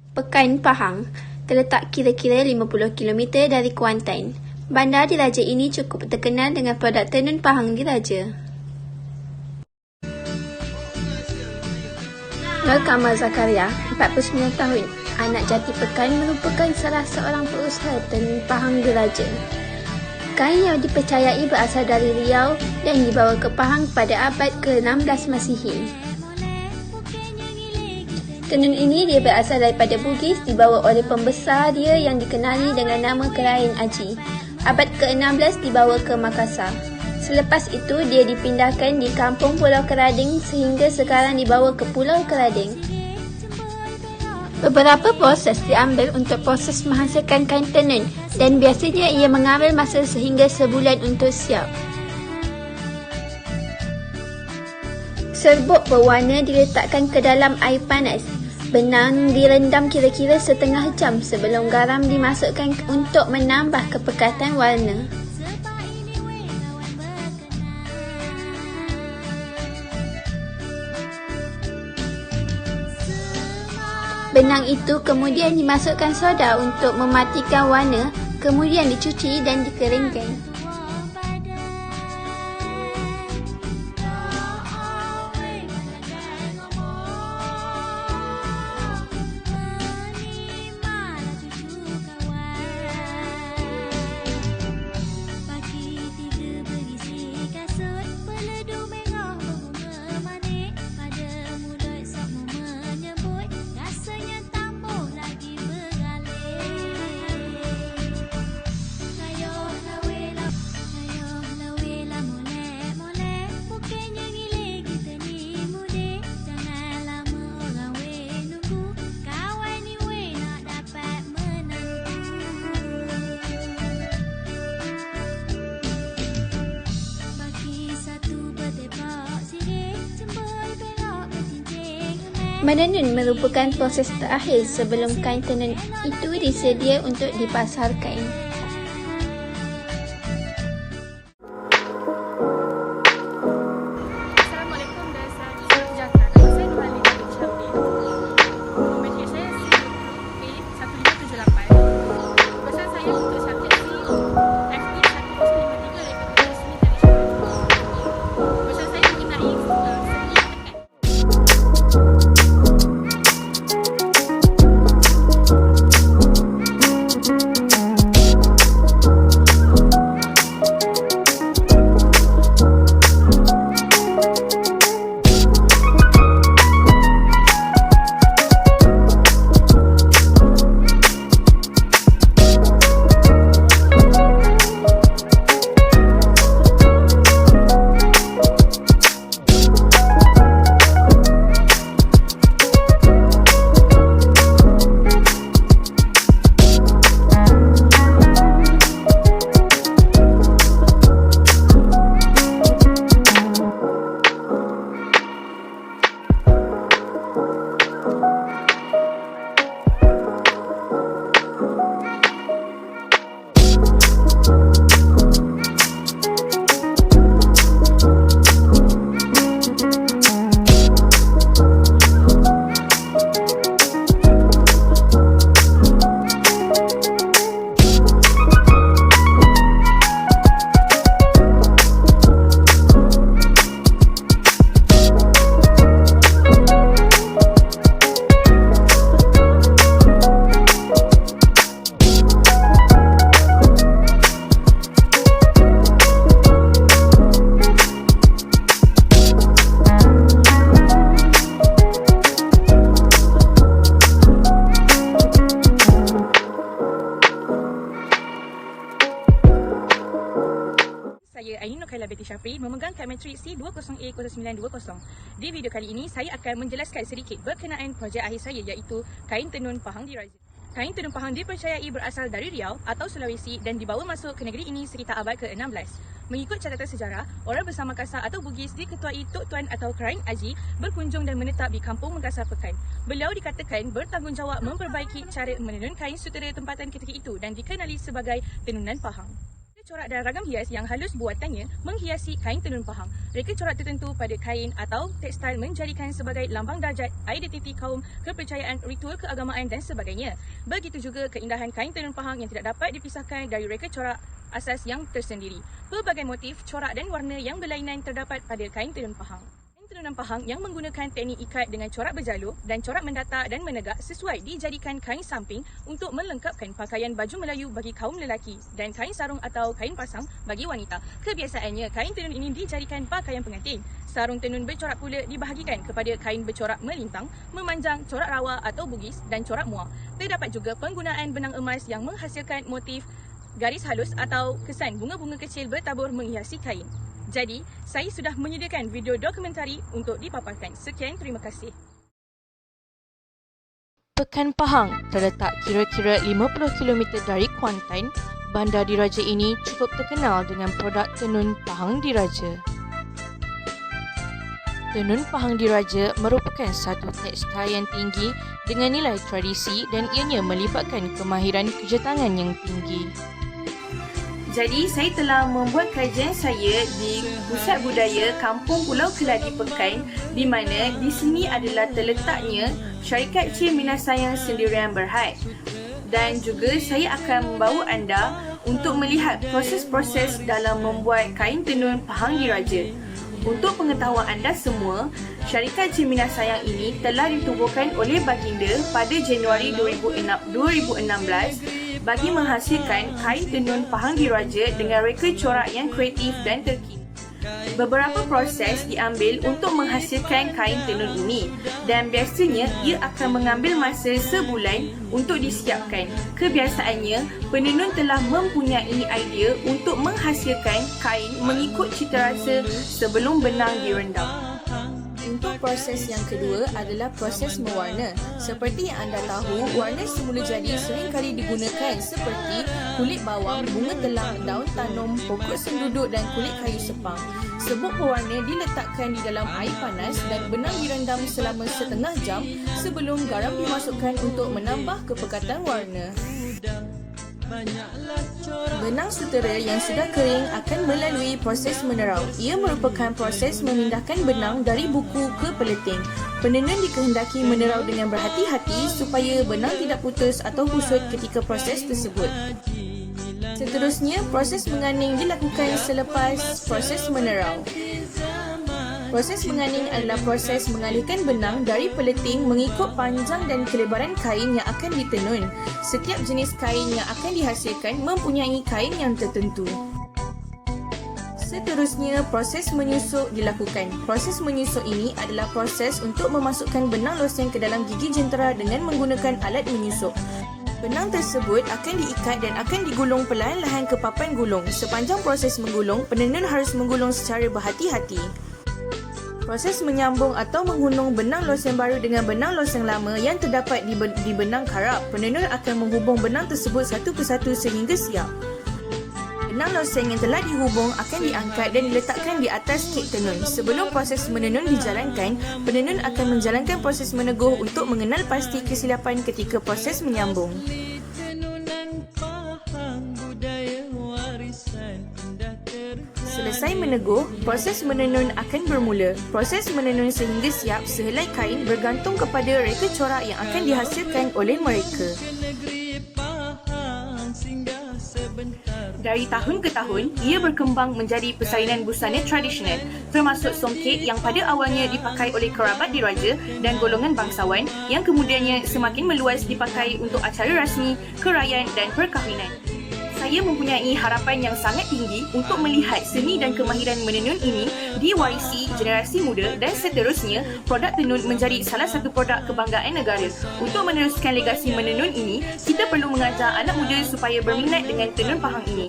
Pekan Pahang terletak kira-kira 50 km dari Kuantan. Bandar Diraja ini cukup terkenal dengan produk tenun Pahang Diraja. Nur Kamal Zakaria, 49 tahun, anak jati Pekan, merupakan salah seorang pengusaha tenun Pahang Diraja. Kain yang dipercayai berasal dari Riau dan dibawa ke Pahang pada abad ke-16 Masihi. Tenun ini dia berasal daripada Bugis, dibawa oleh pembesar dia yang dikenali dengan nama Kerain Aji. Abad ke-16 dibawa ke Makassar. Selepas itu dia dipindahkan di kampung Pulau Kerading sehingga sekarang dibawa ke Pulau Kerading. Beberapa proses diambil untuk proses menghasilkan kain tenun dan biasanya ia mengambil masa sehingga sebulan untuk siap. Serbuk berwarna diletakkan ke dalam air panas. Benang direndam kira-kira setengah jam sebelum garam dimasukkan untuk menambah kepekatan warna. Benang itu kemudian dimasukkan soda untuk mematikan warna, kemudian dicuci dan dikeringkan. Menenun merupakan proses terakhir sebelum kain tenun itu disedia untuk dipasarkan. Assalamualaikum dan salam sejahtera. Saya Nurhaliza binti Syafie. Nombor saya C1578. Pesan saya untuk subjek C FD1053 daripada Seni Tradisional. Pesan saya mengenai seni tekan. Saya Aini Nurkhaila binti Syafie memegang kad matrik C20A0920. Di video kali ini saya akan menjelaskan sedikit berkenaan projek akhir saya iaitu kain tenun Pahang Diraja. Kain tenun Pahang dipercayai berasal dari Riau atau Sulawesi dan dibawa masuk ke negeri ini sekitar abad ke-16. Mengikut catatan sejarah, orang bersama Makassar atau Bugis diketuai Tok Tuan atau Kerain Aji berkunjung dan menetap di kampung Makassar Pekan. Beliau dikatakan bertanggungjawab memperbaiki cara menenun kain sutera tempatan ketika itu dan dikenali sebagai tenunan Pahang. Corak dan ragam hias yang halus buatannya menghiasi kain tenun pahang. Reka corak tertentu pada kain atau tekstil menjadikan sebagai lambang darjat, identiti kaum, kepercayaan, ritual keagamaan dan sebagainya. Begitu juga keindahan kain tenun pahang yang tidak dapat dipisahkan dari reka corak asas yang tersendiri. Pelbagai motif, corak dan warna yang berlainan terdapat pada kain tenun pahang. Tenunan pahang yang menggunakan teknik ikat dengan corak berjalur dan corak mendatar dan menegak sesuai dijadikan kain samping untuk melengkapkan pakaian baju Melayu bagi kaum lelaki dan kain sarung atau kain pasang bagi wanita. Kebiasaannya, kain tenun ini dijadikan pakaian pengantin. Sarung tenun bercorak pula dibahagikan kepada kain bercorak melintang, memanjang, corak rawa atau bugis dan corak muar. Terdapat juga penggunaan benang emas yang menghasilkan motif garis halus atau kesan bunga-bunga kecil bertabur menghiasi kain. Jadi, saya sudah menyediakan video dokumentari untuk dipaparkan. Sekian, terima kasih. Pekan Pahang terletak kira-kira 50 km dari Kuantan. Bandar Diraja ini cukup terkenal dengan produk tenun Pahang Diraja. Tenun Pahang Diraja merupakan satu tekstil yang tinggi dengan nilai tradisi dan ianya melibatkan kemahiran kerja tangan yang tinggi. Jadi, saya telah membuat kajian saya di Pusat Budaya Kampung Pulau Keladi Pekan, di mana di sini adalah terletaknya Syarikat Cik Minasayang Sendirian Berhad. Dan juga saya akan membawa anda untuk melihat proses-proses dalam membuat kain tenun Pahang Diraja. Untuk pengetahuan anda semua, Syarikat Cik Minasayang ini telah ditubuhkan oleh Baginda pada Januari 2016 bagi menghasilkan kain tenun Pahang Diraja dengan reka corak yang kreatif dan terkini. Beberapa proses diambil untuk menghasilkan kain tenun ini dan biasanya ia akan mengambil masa sebulan untuk disiapkan. Kebiasaannya, penenun telah mempunyai idea untuk menghasilkan kain mengikut citarasa sebelum benang direndam. Untuk proses yang kedua adalah proses mewarna. Seperti yang anda tahu, warna semula jadi seringkali digunakan seperti kulit bawang, bunga telang, daun tanum, pokok senduduk dan kulit kayu sepang. Serbuk pewarna diletakkan di dalam air panas dan benang direndam selama setengah jam sebelum garam dimasukkan untuk menambah kepekatan warna. Benang sutera yang sudah kering akan melalui proses menerau. Ia merupakan proses memindahkan benang dari buku ke peleting. Penenun dikehendaki menerau dengan berhati-hati supaya benang tidak putus atau kusut ketika proses tersebut. Seterusnya, proses menganing dilakukan selepas proses menerau. Proses menganing adalah proses mengalihkan benang dari peleting mengikut panjang dan kelebaran kain yang akan ditenun. Setiap jenis kain yang akan dihasilkan mempunyai kain yang tertentu. Seterusnya, proses menyusuk dilakukan. Proses menyusuk ini adalah proses untuk memasukkan benang loseng ke dalam gigi jentera dengan menggunakan alat menyusuk. Benang tersebut akan diikat dan akan digulung perlahan-lahan ke papan gulung. Sepanjang proses menggulung, penenun harus menggulung secara berhati-hati. Proses menyambung atau menghunung benang loseng baru dengan benang loseng lama yang terdapat di benang karab. Penenun akan menghubung benang tersebut satu persatu sehingga siap. Benang loseng yang telah dihubung akan diangkat dan diletakkan di atas kek tenun. Sebelum proses menenun dijalankan, penenun akan menjalankan proses meneguh untuk mengenal pasti kesilapan ketika proses menyambung. Selesai meneguh, proses menenun akan bermula. Proses menenun sehingga siap sehelai kain bergantung kepada reka corak yang akan dihasilkan oleh mereka. Dari tahun ke tahun, ia berkembang menjadi persalinan busana tradisional, termasuk songket yang pada awalnya dipakai oleh kerabat diraja dan golongan bangsawan yang kemudiannya semakin meluas dipakai untuk acara rasmi, kerajaan dan perkahwinan. Saya mempunyai harapan yang sangat tinggi untuk melihat seni dan kemahiran menenun ini diwarisi generasi muda dan seterusnya produk tenun menjadi salah satu produk kebanggaan negara. Untuk meneruskan legasi menenun ini, kita perlu mengajar anak muda supaya berminat dengan tenun Pahang ini.